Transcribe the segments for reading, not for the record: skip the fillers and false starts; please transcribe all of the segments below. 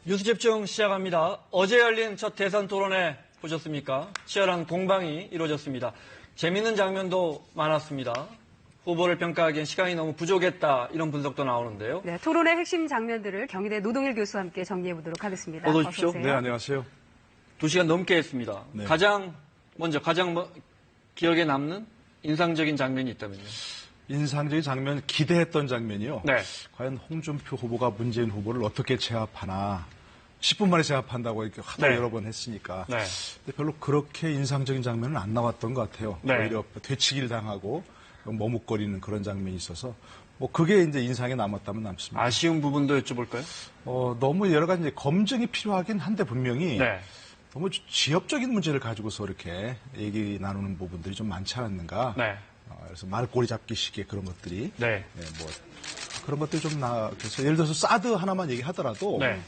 뉴스 집중 시작합니다. 어제 열린 첫 대선 토론회 보셨습니까? 치열한 공방이 이루어졌습니다. 재밌는 장면도 많았습니다. 후보를 평가하기엔 시간이 너무 부족했다, 이런 분석도 나오는데요. 네, 토론의 핵심 장면들을 경희대 노동일 교수와 함께 정리해보도록 하겠습니다. 어서 오십시오. 네, 안녕하세요. 2시간 넘게 했습니다. 네. 가장 기억에 남는 인상적인 장면이 있다면요? 인상적인 장면, 기대했던 장면이요. 네. 과연 홍준표 후보가 문재인 후보를 어떻게 제압하나. 10분 만에 제압한다고 이렇게 하도 네. 여러 번 했으니까. 네. 근데 별로 그렇게 인상적인 장면은 안 나왔던 것 같아요. 네. 오히려 되치기를 당하고 머뭇거리는 그런 장면이 있어서 그게 이제 인상에 남았다면 남습니다. 아쉬운 부분도 여쭤볼까요? 너무 여러 가지 이제 검증이 필요하긴 한데 분명히 네. 너무 지엽적인 문제를 가지고서 이렇게 얘기 나누는 부분들이 좀 많지 않았는가. 네. 그래서 말꼬리 잡기식의 그런 것들이. 네. 그런 것들이 좀 그래서 예를 들어서 사드 하나만 얘기하더라도. 네.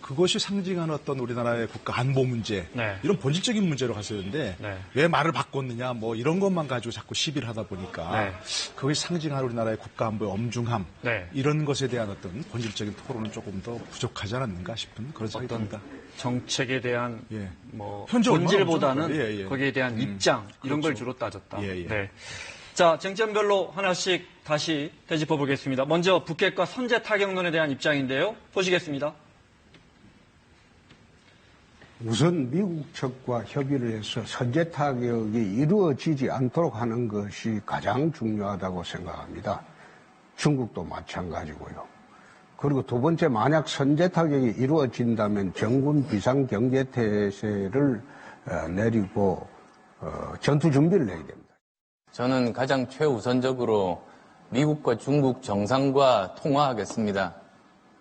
그것이 상징하는 어떤 우리나라의 국가 안보 문제. 네. 이런 본질적인 문제로 갔어야 되는데. 네. 왜 말을 바꿨느냐 이런 것만 가지고 자꾸 시비를 하다 보니까. 네. 그것이 상징하는 우리나라의 국가 안보의 엄중함. 네. 이런 것에 대한 어떤 본질적인 토론은 조금 더 부족하지 않았는가 싶은 그런 생각이 듭니다. 정책에 대한 예. 본질보다는 엄청 예. 거기에 대한 입장 이런 걸 그렇죠. 주로 따졌다. 예. 네. 자, 쟁점별로 하나씩 다시 되짚어 보겠습니다. 먼저 북핵과 선제 타격론에 대한 입장인데요. 보시겠습니다. 우선 미국 측과 협의를 해서 선제 타격이 이루어지지 않도록 하는 것이 가장 중요하다고 생각합니다. 중국도 마찬가지고요. 그리고 두 번째, 만약 선제 타격이 이루어진다면 정군 비상경제태세를 내리고 전투 준비를 해야 됩니다. 저는 가장 최우선적으로 미국과 중국 정상과 통화하겠습니다.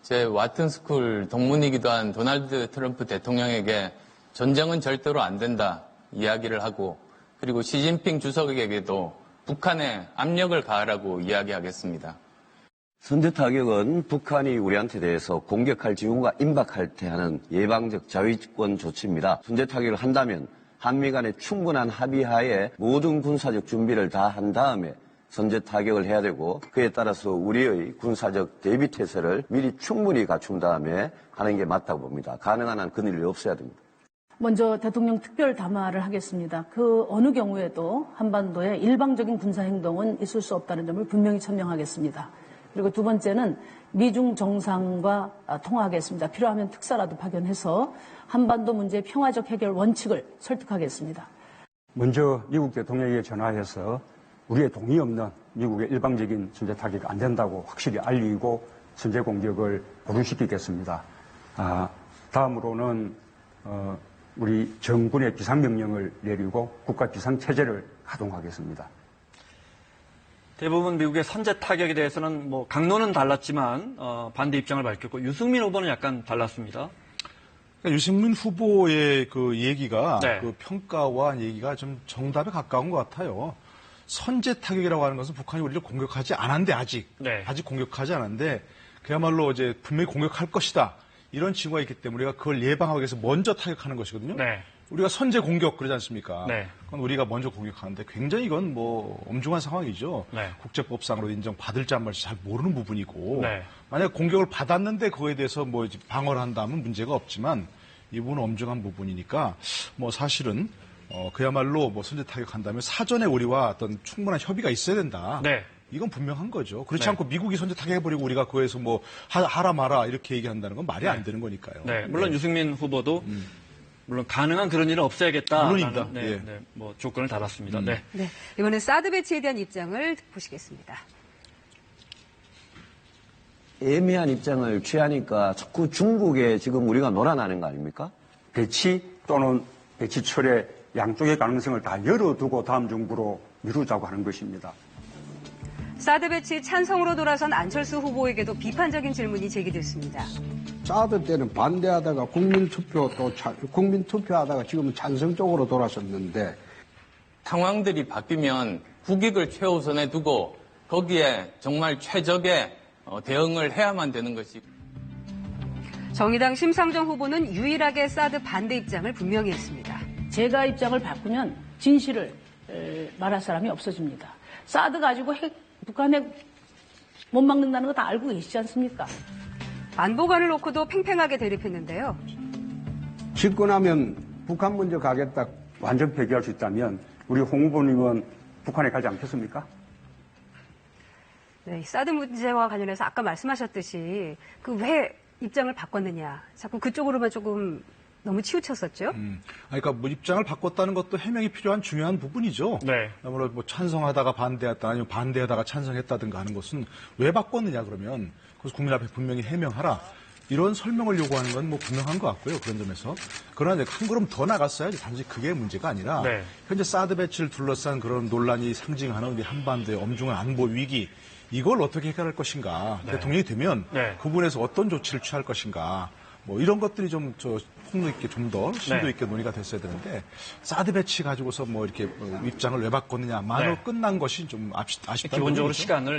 제 와튼스쿨 동문이기도 한 도널드 트럼프 대통령에게 전쟁은 절대로 안 된다 이야기를 하고, 그리고 시진핑 주석에게도 북한에 압력을 가하라고 이야기하겠습니다. 선제 타격은 북한이 우리한테 대해서 공격할 징후가 임박할 때 하는 예방적 자위권 조치입니다. 선제 타격을 한다면 한미 간에 충분한 합의하에 모든 군사적 준비를 다 한 다음에 선제 타격을 해야 되고, 그에 따라서 우리의 군사적 대비 태세를 미리 충분히 갖춘 다음에 하는 게 맞다고 봅니다. 가능한 한 그늘이 없어야 됩니다. 먼저 대통령 특별 담화를 하겠습니다. 그 어느 경우에도 한반도에 일방적인 군사행동은 있을 수 없다는 점을 분명히 천명하겠습니다. 그리고 두 번째는 미중 정상과 통화하겠습니다. 필요하면 특사라도 파견해서 한반도 문제의 평화적 해결 원칙을 설득하겠습니다. 먼저 미국 대통령에게 전화해서 우리의 동의 없는 미국의 일방적인 선제 타격이 안 된다고 확실히 알리고 선제 공격을 보류시키겠습니다. 다음으로는 우리 정군의 비상명령을 내리고 국가 비상체제를 가동하겠습니다. 대부분 미국의 선제 타격에 대해서는 강론은 달랐지만 반대 입장을 밝혔고, 유승민 후보는 약간 달랐습니다. 그러니까 유승민 후보의 그 얘기가 네. 그 평가와 얘기가 좀 정답에 가까운 것 같아요. 선제 타격이라고 하는 것은 북한이 우리를 공격하지 않았는데 아직 공격하지 않았는데 그야말로 이제 분명히 공격할 것이다, 이런 징후가 있기 때문에 우리가 그걸 예방하기 위해서 먼저 타격하는 것이거든요. 네. 우리가 선제 공격 그러지 않습니까? 네. 그건 우리가 먼저 공격하는데 굉장히 이건 엄중한 상황이죠. 네. 국제법상으로 인정받을지 안 받을지 잘 모르는 부분이고, 네. 만약 공격을 받았는데 그거에 대해서 방어를 한다면 문제가 없지만 이 부분은 엄중한 부분이니까 사실은 그야말로 선제 타격한다면 사전에 우리와 어떤 충분한 협의가 있어야 된다. 네. 이건 분명한 거죠. 그렇지 네. 않고 미국이 선제 타격해버리고 우리가 그거에서 하라 마라 이렇게 얘기한다는 건 말이 안 되는 거니까요. 네. 물론 유승민 후보도 물론 가능한 그런 일은 없어야겠다. 물론입니다. 조건을 달았습니다. 네. 네, 이번엔 사드 배치에 대한 입장을 보시겠습니다. 애매한 입장을 취하니까 자꾸 중국에 지금 우리가 놀아나는 거 아닙니까? 배치 또는 배치철의 양쪽의 가능성을 다 열어두고 다음 정부로 미루자고 하는 것입니다. 사드 배치 찬성으로 돌아선 안철수 후보에게도 비판적인 질문이 제기됐습니다. 사드 때는 반대하다가 국민투표하다가 지금은 찬성 쪽으로 돌아섰는데, 상황들이 바뀌면 국익을 최우선에 두고 거기에 정말 최적의 대응을 해야만 되는 것이. 정의당 심상정 후보는 유일하게 사드 반대 입장을 분명히 했습니다. 제가 입장을 바꾸면 진실을 말할 사람이 없어집니다. 사드 가지고 북한에 못 막는다는 거 다 알고 계시지 않습니까? 안보관을 놓고도 팽팽하게 대립했는데요. 집권하면 북한 문제 가겠다. 완전 폐기할 수 있다면 우리 홍 후보님은 북한에 가지 않겠습니까? 네, 사드 문제와 관련해서 아까 말씀하셨듯이 그 왜 입장을 바꿨느냐. 자꾸 그쪽으로만 조금 너무 치우쳤었죠. 그러니까 뭐 입장을 바꿨다는 것도 해명이 필요한 중요한 부분이죠. 네. 아무래도 뭐 찬성하다가 반대했다, 아니면 반대하다가 찬성했다든가 하는 것은 왜 바꿨느냐 그러면 그래서 국민 앞에 분명히 해명하라. 이런 설명을 요구하는 건 뭐 분명한 것 같고요. 그런 점에서. 그러나 이제 한 걸음 더 나갔어야지. 단지 그게 문제가 아니라 네. 현재 사드 배치를 둘러싼 그런 논란이 상징하는 우리 한반도의 엄중한 안보 위기 이걸 어떻게 해결할 것인가. 대통령이 되면 네. 그 부분에서 어떤 조치를 취할 것인가. 뭐 이런 것들이 좀 폭로 있게 좀 더 심도 있게 논의가 됐어야 되는데 사드 배치 가지고서 뭐 이렇게 입장을 왜 바꿨느냐만으로 끝난 것이 좀 아쉽다. 기본적으로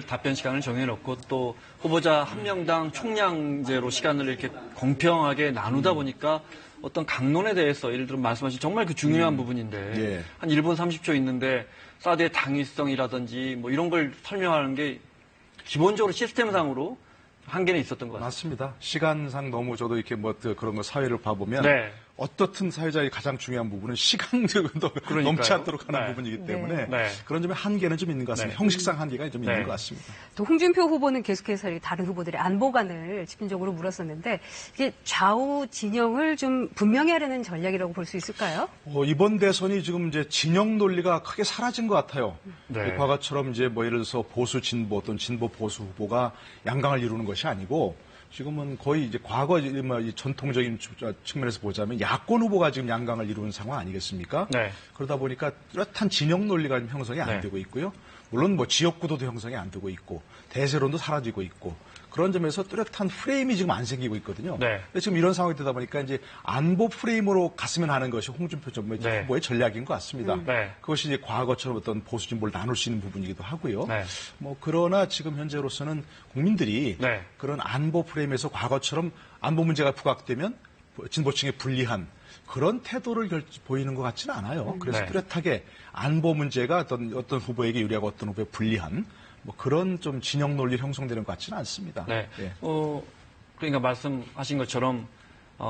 답변 시간을 정해놓고 또 후보자 한 명당 총량제로 시간을 이렇게 공평하게 나누다 보니까 어떤 강론에 대해서 예를 들어 말씀하신 정말 그 중요한 부분인데 예. 한 1분 30초 있는데 사드의 당위성이라든지 뭐 이런 걸 설명하는 게 기본적으로 시스템상으로 한계는 있었던 것 같습니다. 맞습니다. 시간상 너무 저도 이렇게 뭐 그런 거 사회를 봐보면 네. 어떻든 사회자의 가장 중요한 부분은 시간도 넘지 않도록 하는 네. 부분이기 때문에 네. 그런 점에 한계는 좀 있는 것 같습니다. 네. 형식상 한계가 좀 네. 있는 것 같습니다. 또 홍준표 후보는 계속해서 다른 후보들의 안보관을 집중적으로 물었었는데 이게 좌우 진영을 좀 분명히 하려는 전략이라고 볼 수 있을까요? 이번 대선이 지금 이제 진영 논리가 크게 사라진 것 같아요. 네. 과거처럼 이제 뭐 예를 들어서 보수 진보 또는 진보 보수 후보가 양강을 이루는 것이 아니고 지금은 거의 이제 과거 이 전통적인 측면에서 보자면 야권 후보가 지금 양강을 이루는 상황 아니겠습니까? 네. 그러다 보니까 뚜렷한 진영 논리가 좀 형성이 안 네. 되고 있고요. 물론 뭐 지역구도도 형성이 안 되고 있고 대세론도 사라지고 있고 그런 점에서 뚜렷한 프레임이 지금 안 생기고 있거든요. 네. 근데 지금 이런 상황이 되다 보니까 이제 안보 프레임으로 갔으면 하는 것이 홍준표 전 네. 후보의 전략인 것 같습니다. 네. 그것이 이제 과거처럼 어떤 보수 진보를 나눌 수 있는 부분이기도 하고요. 네. 뭐 그러나 지금 현재로서는 국민들이 네. 그런 안보 프레임에서 과거처럼 안보 문제가 부각되면 진보층에 불리한 그런 태도를 보이는 것 같지는 않아요. 그래서 네. 뚜렷하게 안보 문제가 어떤 후보에게 유리하고 어떤 후보에 불리한 뭐 그런 좀 진영 논리 형성되는 것 같지는 않습니다. 네. 예. 그러니까 말씀하신 것처럼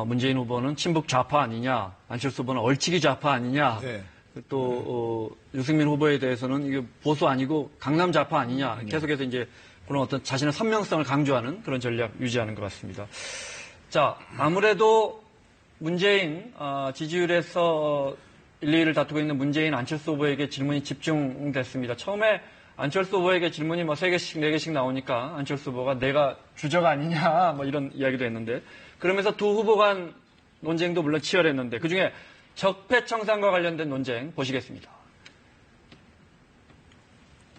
문재인 후보는 친북 좌파 아니냐, 안철수 후보는 얼치기 좌파 아니냐, 네. 또 유승민 후보에 대해서는 이게 보수 아니고 강남 좌파 아니냐, 계속해서 이제 그런 어떤 자신의 선명성을 강조하는 그런 전략 유지하는 것 같습니다. 자, 아무래도 문재인 지지율에서 1, 2위를 다투고 있는 문재인 안철수 후보에게 질문이 집중됐습니다. 처음에 안철수 후보에게 질문이 뭐 3개씩, 4개씩 나오니까 안철수 후보가 내가 주적 아니냐, 뭐 이런 이야기도 했는데, 그러면서 두 후보 간 논쟁도 물론 치열했는데, 그 중에 적폐청산과 관련된 논쟁 보시겠습니다.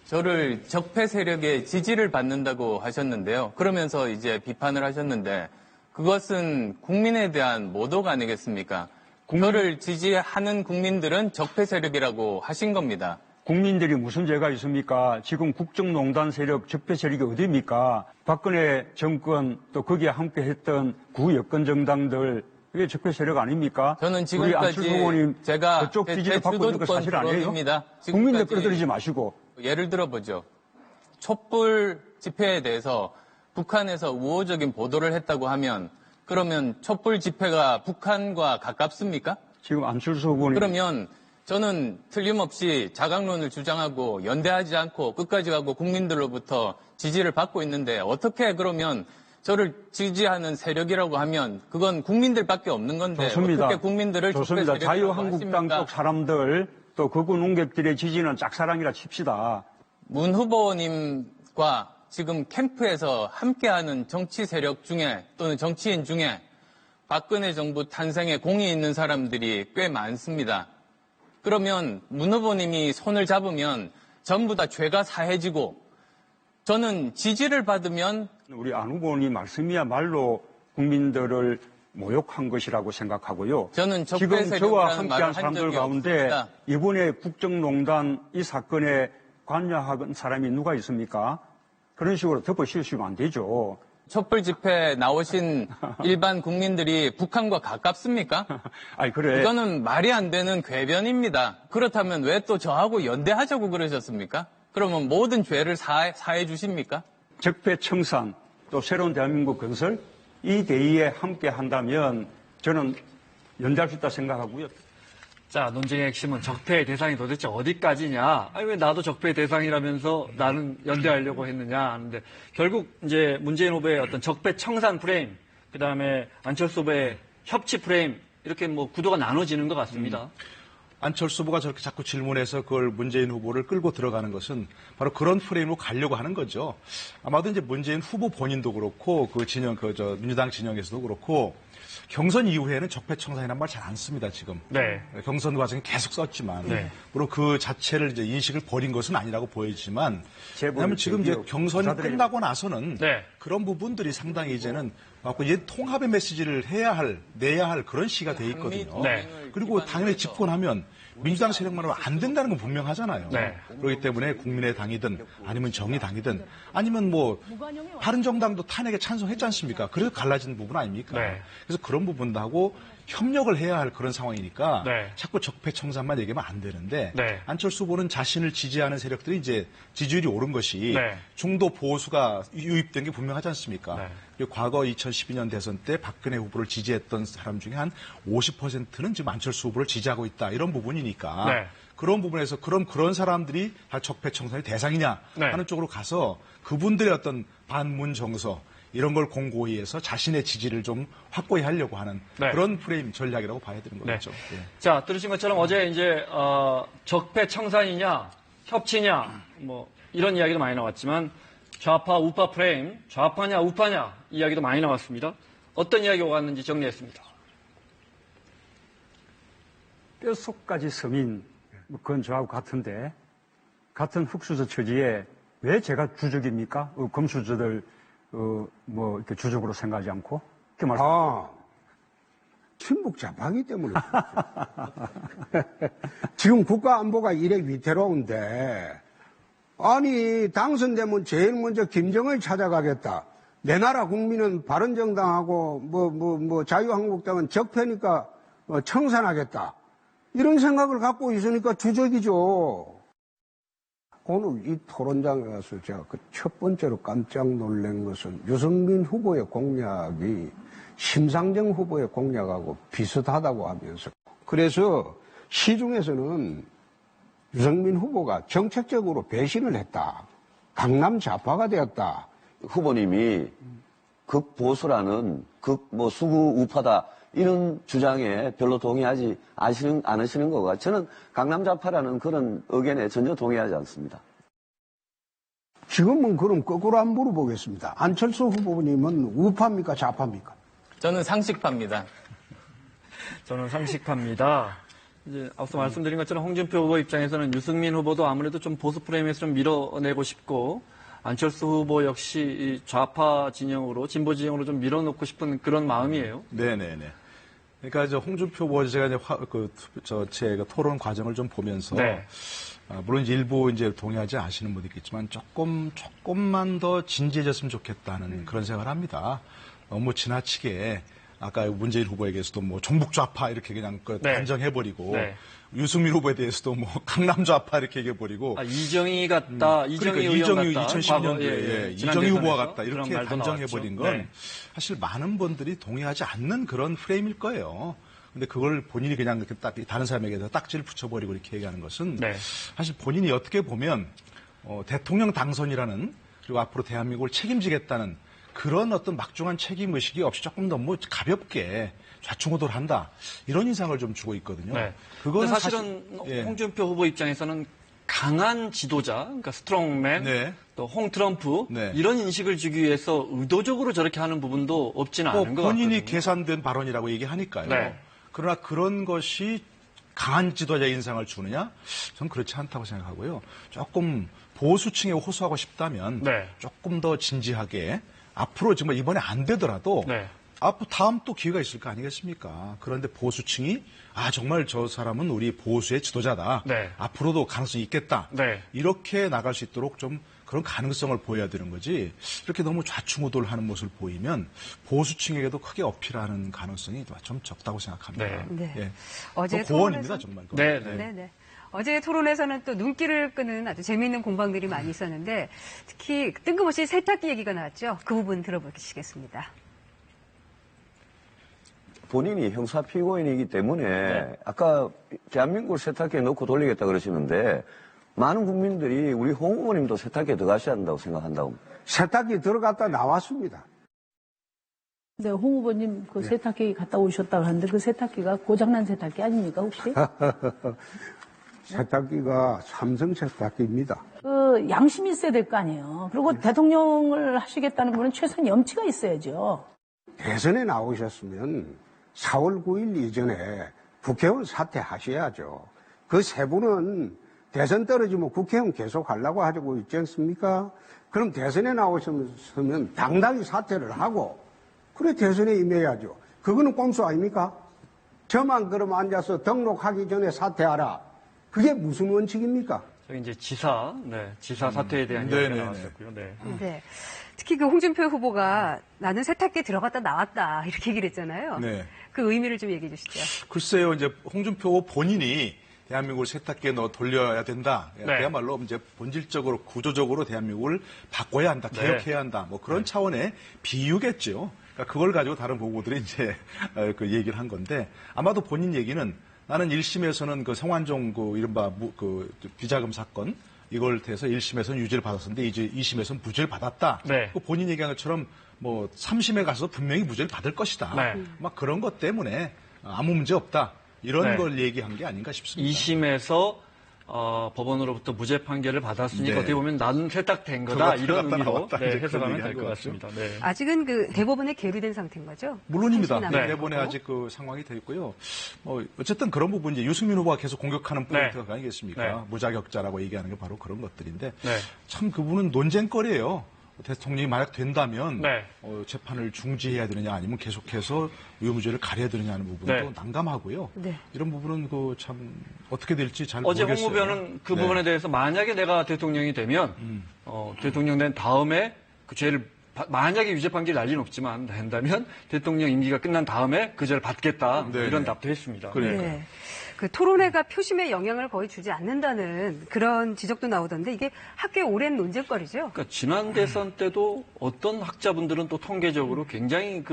저를 적폐 세력의 지지를 받는다고 하셨는데요. 그러면서 이제 비판을 하셨는데, 그것은 국민에 대한 모독 아니겠습니까? 저를 지지하는 국민들은 적폐 세력이라고 하신 겁니다. 국민들이 무슨 죄가 있습니까? 지금 국정농단 세력, 적폐 세력이 어디입니까? 박근혜 정권 또 거기에 함께했던 구여권 정당들 그게 적폐 세력 아닙니까? 저는 우리 안철수 후보님 지금까지 제가 그쪽 지지를 받고 있는 거 사실 아니에요? 토론입니다. 국민들 지금까지 끌어들이지 마시고. 예를 들어보죠. 촛불 집회에 대해서 북한에서 우호적인 보도를 했다고 하면 그러면 촛불 집회가 북한과 가깝습니까? 지금 안철수 후보님 그러면 저는 틀림없이 자강론을 주장하고 연대하지 않고 끝까지 가고 국민들로부터 지지를 받고 있는데 어떻게 그러면 저를 지지하는 세력이라고 하면 그건 국민들밖에 없는 건데 좋습니다. 어떻게 국민들을 좋습니다. 적폐 세력이라고 자유한국당 하십니까? 쪽 사람들 또 극우 농객들의 지지는 짝사랑이라 칩시다. 문 후보님과 지금 캠프에서 함께하는 정치 세력 중에 또는 정치인 중에 박근혜 정부 탄생에 공이 있는 사람들이 꽤 많습니다. 그러면 문 후보님이 손을 잡으면 전부 다 죄가 사해지고 저는 지지를 받으면 우리 안 후보님 말씀이야말로 국민들을 모욕한 것이라고 생각하고요. 저는 적폐 지금 저와 세력이라는 말을 함께한 한 사람들 적이 가운데 없습니다. 이번에 국정농단 이 사건에 관여한 사람이 누가 있습니까? 그런 식으로 덮어씌우시면 안 되죠. 촛불 집회에 나오신 일반 국민들이 북한과 가깝습니까? 아니 그래. 이거는 말이 안 되는 궤변입니다. 그렇다면 왜 또 저하고 연대하자고 그러셨습니까? 그러면 모든 죄를 사해 주십니까? 적폐청산 또 새로운 대한민국 건설 이 대의에 함께 한다면 저는 연대할 수 있다 생각하고요. 자, 논쟁의 핵심은 적폐의 대상이 도대체 어디까지냐? 아니, 왜 나도 적폐의 대상이라면서 나는 연대하려고 했느냐 하는데, 결국 이제 문재인 후보의 어떤 적폐 청산 프레임, 그 다음에 안철수 후보의 협치 프레임, 이렇게 뭐 구도가 나눠지는 것 같습니다. 안철수 후보가 저렇게 자꾸 질문해서 그걸 문재인 후보를 끌고 들어가는 것은 바로 그런 프레임으로 가려고 하는 거죠. 아마도 이제 문재인 후보 본인도 그렇고 그 진영, 민주당 진영에서도 그렇고 경선 이후에는 적폐청산이라는 말 잘 안 씁니다, 지금. 네. 경선 과정에 계속 썼지만. 네. 물론 그 자체를 이제 인식을 버린 것은 아니라고 보이지만. 왜냐하면 지금 이제 경선이 끝나고 나서는 네. 그런 부분들이 상당히 이제는 이제 통합의 메시지를 내야 할 그런 시기가 돼 있거든요. 네. 그리고 당연히 집권하면 민주당 세력만 하면 안 된다는 건 분명하잖아요. 네. 그렇기 때문에 국민의당이든 아니면 정의당이든 아니면 뭐 바른정당도 탄핵에 찬성했지 않습니까? 그래서 갈라진 부분 아닙니까? 네. 그래서 그런 부분도 하고 협력을 해야 할 그런 상황이니까 네. 자꾸 적폐청산만 얘기하면 안 되는데 네. 안철수 후보는 자신을 지지하는 세력들이 이제 지지율이 오른 것이 네. 중도 보수가 유입된 게 분명하지 않습니까? 네. 그리고 과거 2012년 대선 때 박근혜 후보를 지지했던 사람 중에 한 50%는 지금 안철수 후보를 지지하고 있다 이런 부분이니까 네. 그런 부분에서 그런 사람들이 다 적폐청산의 대상이냐 네. 하는 쪽으로 가서 그분들의 어떤 반문 정서 이런 걸 공고히 해서 자신의 지지를 좀 확고히 하려고 하는 네. 그런 프레임 전략이라고 봐야 되는 네. 거겠죠. 예. 자, 들으신 것처럼 어제 이제 적폐 청산이냐, 협치냐, 뭐 이런 이야기도 많이 나왔지만 좌파 우파 프레임, 좌파냐 우파냐 이야기도 많이 나왔습니다. 어떤 이야기가 왔는지 정리했습니다. 뼛속까지 서민, 그건 저하고 같은데 같은 흑수저 처지에 왜 제가 주적입니까? 금수저들 뭐 이렇게 주적으로 생각하지 않고 이렇게 말씀. 친북 좌파기 때문에. 지금 국가 안보가 이래 위태로운데, 아니, 당선되면 제일 먼저 김정을 찾아가겠다. 내 나라 국민은 바른정당하고 자유한국당은 적폐니까 청산하겠다. 이런 생각을 갖고 있으니까 주적이죠. 오늘 이 토론장에 가서 제가 그 첫 번째로 깜짝 놀란 것은 유승민 후보의 공약이 심상정 후보의 공약하고 비슷하다고 하면서 그래서 시중에서는 유승민 후보가 정책적으로 배신을 했다. 강남 좌파가 되었다. 후보님이 극보수라는 수구 우파다 이런 주장에 별로 동의하지 않으시는 거가 저는 강남 좌파라는 그런 의견에 전혀 동의하지 않습니다. 지금은 그럼 거꾸로 한번 물어보겠습니다. 안철수 후보님은 우파입니까 좌파입니까? 저는 상식파입니다. 저는 상식파입니다. 이제 앞서 말씀드린 것처럼 홍준표 후보 입장에서는 유승민 후보도 아무래도 좀 보수 프레임에서 좀 밀어내고 싶고 안철수 후보 역시 이 좌파 진영으로 진보 진영으로 좀 밀어놓고 싶은 그런 마음이에요. 네네네. 그러니까 이제 홍준표 후보 제가 이제 제가 토론 과정을 좀 보면서 네. 물론 일부 이제 동의하지 않으시는 분도 있겠지만 조금만 더 진지해졌으면 좋겠다는 그런 생각을 합니다. 너무 지나치게 아까 문재인 후보에게서도 뭐 종북 좌파 이렇게 그냥 네. 단정해버리고 네. 유승민 후보에 대해서도 뭐 강남 좌파 이렇게 얘기해버리고 이정희 같다, 이정희 의원 이정희 같다. 2012년도에 이정희 후보와 같다 이렇게 단정해버린 건 네. 사실 많은 분들이 동의하지 않는 그런 프레임일 거예요. 근데 그걸 본인이 그냥 이렇게 딱 다른 사람에게 딱지를 붙여버리고 이렇게 얘기하는 것은 네. 사실 본인이 어떻게 보면 대통령 당선이라는 그리고 앞으로 대한민국을 책임지겠다는 그런 어떤 막중한 책임의식이 없이 조금 더 뭐 가볍게 좌충우돌한다 이런 인상을 좀 주고 있거든요. 네. 그거는 사실은 예. 홍준표 후보 입장에서는 강한 지도자, 그러니까 스트롱맨, 네. 또 홍 트럼프 네. 이런 인식을 주기 위해서 의도적으로 저렇게 하는 부분도 없지는 않은 것 같거든요. 본인이 계산된 발언이라고 얘기하니까요. 네. 그러나 그런 것이 강한 지도자 인상을 주느냐? 저는 그렇지 않다고 생각하고요. 조금 보수층에 호소하고 싶다면 네. 조금 더 진지하게 앞으로 정말 이번에 안 되더라도 네. 앞으로 다음 또 기회가 있을 거 아니겠습니까? 그런데 보수층이 정말 저 사람은 우리 보수의 지도자다. 네. 앞으로도 가능성이 있겠다. 네. 이렇게 나갈 수 있도록 좀 그런 가능성을 보여야 되는 거지. 이렇게 너무 좌충우돌하는 모습을 보이면 보수층에게도 크게 어필하는 가능성이 좀 적다고 생각합니다. 네. 네. 예. 어제 고언입니다, 정말. 네, 네. 어제 토론에서는 또 눈길을 끄는 아주 재미있는 공방들이 많이 있었는데 특히 뜬금없이 세탁기 얘기가 나왔죠. 그 부분 들어보시겠습니다. 본인이 형사 피고인이기 때문에 네. 아까 대한민국을 세탁기에 넣고 돌리겠다 그러시는데 많은 국민들이 우리 홍 후보님도 세탁기에 들어가셔야 한다고 생각한다고. 세탁기 들어갔다 나왔습니다. 네, 홍 후보님 그 세탁기 갔다 오셨다고 하는데 그 세탁기가 고장난 세탁기 아닙니까 혹시? 세탁기가 삼성 세탁기입니다. 그 양심이 있어야 될 거 아니에요. 그리고 대통령을 하시겠다는 분은 최소한 염치가 있어야죠. 대선에 나오셨으면 4월 9일 이전에 국회의원 사퇴하셔야죠. 그 세 분은 대선 떨어지면 국회의원 계속 하려고 하고 있지 않습니까? 그럼 대선에 나오셨으면 당당히 사퇴를 하고 그래 대선에 임해야죠. 그거는 꼼수 아닙니까? 저만 그럼 앉아서 등록하기 전에 사퇴하라. 그게 무슨 원칙입니까? 저기 이제 지사 사퇴에 대한 이야기가 나왔었고요. 네. 네. 특히 그 홍준표 후보가 나는 세탁기에 들어갔다 나왔다 이렇게 얘기를 했잖아요. 네. 그 의미를 좀 얘기해 주시죠. 글쎄요, 이제 홍준표 본인이 대한민국을 세탁기에 넣어 돌려야 된다. 네. 그야말로 이제 본질적으로 구조적으로 대한민국을 바꿔야 한다, 개혁해야 한다. 뭐 그런 차원의 비유겠죠. 그러니까 그걸 가지고 다른 보고들이 이제 그 얘기를 한 건데 아마도 본인 얘기는 나는 1심에서는 그 성완종 그 이른바 그 비자금 사건 이걸 대해서 1심에서는 유죄를 받았었는데 이제 2심에서는 무죄를 받았다. 네. 그 본인 얘기한 것처럼 뭐 3심에 가서 분명히 무죄를 받을 것이다. 네. 막 그런 것 때문에 아무 문제 없다. 이런 네. 걸 얘기한 게 아닌가 싶습니다. 2심에서 법원으로부터 무죄 판결을 받았으니까 네. 어떻게 보면 나는 세탁된 거다 이런 들어갔다 의미로 나왔다. 이제 해석하면 그런 될 것 얘기한 같습니다. 네. 아직은 그 대법원에 계류된 상태인 거죠? 물론입니다. 한심 남은 대본에 거고. 아직 그 상황이 돼 있고요. 어쨌든 그런 부분 이제 유승민 후보가 계속 공격하는 포인트가 네. 아니겠습니까? 네. 무자격자라고 얘기하는 게 바로 그런 것들인데 네. 참 그분은 논쟁거리예요. 대통령이 만약 된다면 네. 재판을 중지해야 되느냐 아니면 계속해서 의무죄를 가려야 되느냐 하는 부분도 네. 난감하고요. 네. 이런 부분은 그 참 어떻게 될지 잘 어제 모르겠어요. 홍 후보는 그 네. 부분에 대해서 만약에 내가 대통령이 되면 대통령 된 다음에 그 죄를 만약에 유죄 판결이 날 리는 없지만 된다면 대통령 임기가 끝난 다음에 그 죄를 받겠다 네. 이런 답도 했습니다. 그러니까요. 네. 그 토론회가 표심에 영향을 거의 주지 않는다는 그런 지적도 나오던데 이게 학교의 오랜 논쟁거리죠. 그러니까 지난 대선 때도 어떤 학자분들은 또 통계적으로 굉장히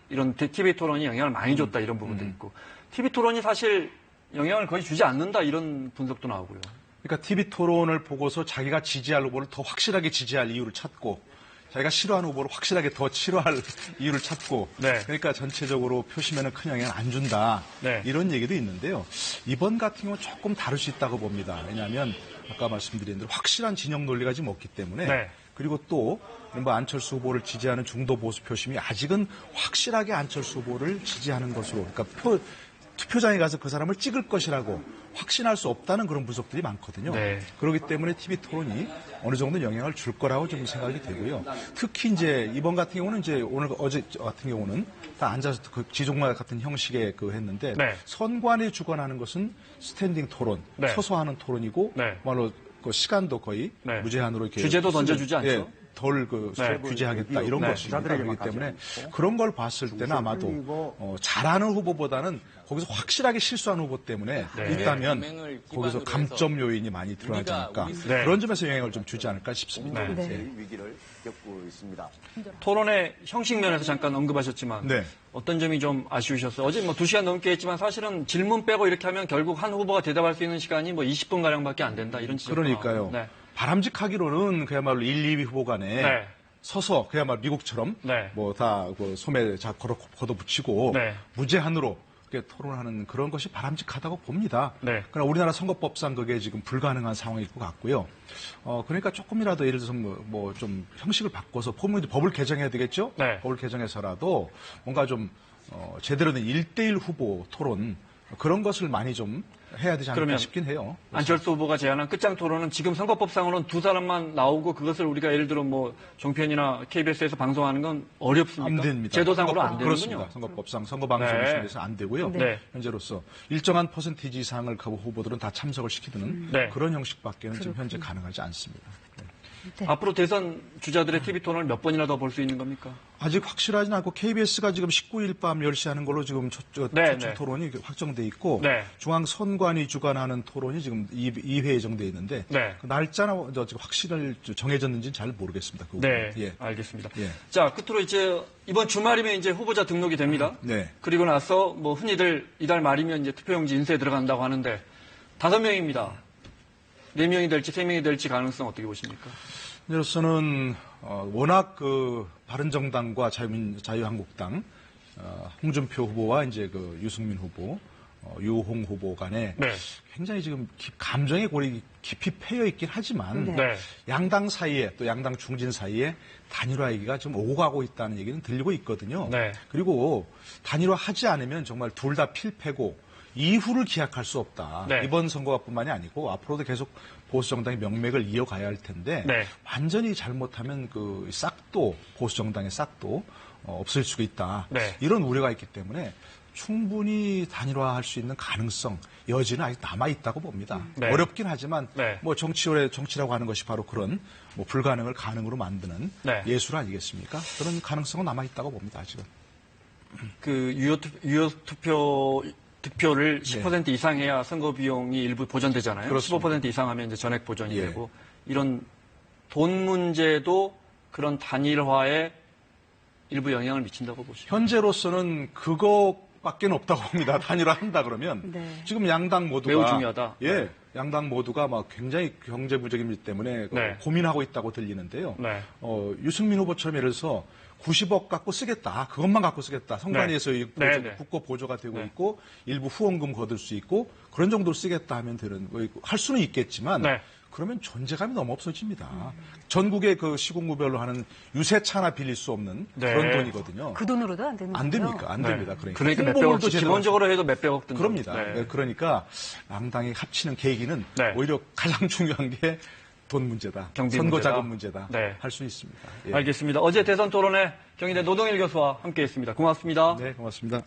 이런 TV 토론이 영향을 많이 줬다 이런 부분도 있고 TV 토론이 사실 영향을 거의 주지 않는다 이런 분석도 나오고요. 그러니까 TV 토론을 보고서 자기가 지지할 후보를 더 확실하게 지지할 이유를 찾고 자기가 싫어하는 후보를 확실하게 더 싫어할 이유를 찾고 네. 그러니까 전체적으로 표심에는 큰 영향을 안 준다. 네. 이런 얘기도 있는데요. 이번 같은 경우는 조금 다를 수 있다고 봅니다. 왜냐하면 아까 말씀드린 대로 확실한 진영 논리가 지금 없기 때문에 네. 그리고 또 안철수 후보를 지지하는 중도 보수 표심이 아직은 확실하게 안철수 후보를 지지하는 것으로 그러니까 투표장에 가서 그 사람을 찍을 것이라고 확신할 수 없다는 그런 분석들이 많거든요. 네. 그렇기 때문에 TV 토론이 어느 정도 영향을 줄 거라고 좀 생각이 되고요. 특히 이제 이번 같은 경우는 이제 어제 같은 경우는 다 앉아서 그 지종마 같은 형식의 했는데 네. 선관위 주관하는 것은 스탠딩 토론, 네. 서서 하는 토론이고 네. 말로 그 시간도 거의 네. 무제한으로 이렇게 주제도 던져주지 않죠? 예, 덜 네. 규제하겠다 이런 네. 것입니다. 그렇기 때문에 그런 걸 봤을 때는 아마도 잘하는 후보보다는 거기서 확실하게 실수한 후보 때문에 네. 있다면 동맹을 거기서 기반으로 감점 요인이 많이 들어가지 우리가 않을까 우리 네. 그런 점에서 영향을 좀 주지 않을까 싶습니다. 네. 네. 위기를 겪고 있습니다. 토론의 형식 면에서 잠깐 언급하셨지만 네. 어떤 점이 좀 아쉬우셨어요? 어제 2시간 넘게 했지만 사실은 질문 빼고 이렇게 하면 결국 한 후보가 대답할 수 있는 시간이 20분가량밖에 안 된다 이런 지적도 그러니까요. 나오고. 네. 바람직하기로는 그야말로 1, 2위 후보 간에 네. 서서 그야말로 미국처럼 네. 다 소매 걷어붙이고 네. 무제한으로 이렇게 토론하는 그런 것이 바람직하다고 봅니다. 네. 그러나 우리나라 선거법상 그게 지금 불가능한 상황일 것 같고요. 그러니까 조금이라도 예를 들어서 좀 형식을 바꿔서 법을 개정해야 되겠죠? 네. 법을 개정해서라도 뭔가 좀 제대로 된 1대1 후보 토론 그런 것을 많이 좀 해야 되지 않을까 그러면 싶긴 해요. 안철수 후보가 제안한 끝장 토론은 지금 선거법상으로는 두 사람만 나오고 그것을 우리가 예를 들어 종편이나 KBS에서 방송하는 건 어렵습니까? 안 됩니다. 제도상으로 안 되는군요. 그렇습니다. 선거법상 선거방송에서 안 되고요. 네. 현재로서 일정한 퍼센티지 이상을 후보들은 다 참석을 시키는 네. 그런 형식밖에는 지금 현재 가능하지 않습니다. 네. 네. 앞으로 대선 주자들의 TV 토론을 몇 번이나 더 볼 수 있는 겁니까? 아직 확실하진 않고 KBS가 지금 19일 밤 10시 하는 걸로 지금 초청 토론이 확정돼 있고 중앙선관위 주관하는 토론이 지금 2회 예정돼 있는데 그 날짜나 지금 확실히 정해졌는지는 잘 모르겠습니다. 네, 예. 알겠습니다. 예. 자, 끝으로 이제 이번 주말이면 이제 후보자 등록이 됩니다. 네. 그리고 나서 뭐 흔히들 이달 말이면 이제 투표용지 인쇄에 들어간다고 하는데 5명입니다. 4명이 될지 3명이 될지 가능성 어떻게 보십니까? 저로서는 워낙 그 바른정당과 자유한국당 홍준표 후보와 이제 그 유승민 후보, 유홍 후보 간에 굉장히 지금 감정의 골이 깊이 패여 있긴 하지만 양당 사이에 또 양당 중진 사이에 단일화 얘기가 좀 오고 가고 있다는 얘기는 들리고 있거든요. 그리고 단일화하지 않으면 정말 둘 다 필패고 이후를 기약할 수 없다. 이번 선거뿐만이 아니고 앞으로도 계속 보수정당의 명맥을 이어가야 할 텐데 완전히 잘못하면 그 싹도 보수정당의 싹도 없을 수가 있다. 이런 우려가 있기 때문에 충분히 단일화할 수 있는 가능성, 여지는 아직 남아 있다고 봅니다. 어렵긴 하지만 뭐 정치라고 하는 것이 바로 그런 뭐 불가능을 가능으로 만드는 예술 아니겠습니까? 그런 가능성은 남아 있다고 봅니다. 아직은. 그 유효 득표를 10% 이상 해야 선거 비용이 일부 보전되잖아요. 그렇습니다. 15% 이상 하면 이제 전액 보전이 되고 이런 돈 문제도 그런 단일화에 일부 영향을 미친다고 보시죠. 현재로서는 그것밖에 없다고 봅니다. 단일화한다 그러면 지금 양당 모두가 매우 중요하다. 양당 모두가 막 굉장히 경제 부족이기 때문에 고민하고 있다고 들리는데요. 유승민 후보처럼 예를 들어서 90억 갖고 쓰겠다. 그것만 갖고 쓰겠다. 선관위에서 국고 보조가 되고 있고 일부 후원금 거둘 수 있고 그런 정도로 쓰겠다 하면 할 수는 있겠지만 그러면 존재감이 너무 없어집니다. 전국의 그 시군구별로 하는 유세차나 빌릴 수 없는 그런 돈이거든요. 그 돈으로도 안 되는 거죠? 안 됩니까? 안 됩니다. 그러니까 몇백억, 기본적으로 해도 몇백억 든 그럽니다. 그러니까 양당이 합치는 계기는 오히려 가장 중요한 게 돈 문제다. 선거 자금 문제다. 할 수 있습니다. 알겠습니다. 어제 대선 토론회 경희대 노동일 교수와 함께했습니다. 고맙습니다. 네, 고맙습니다.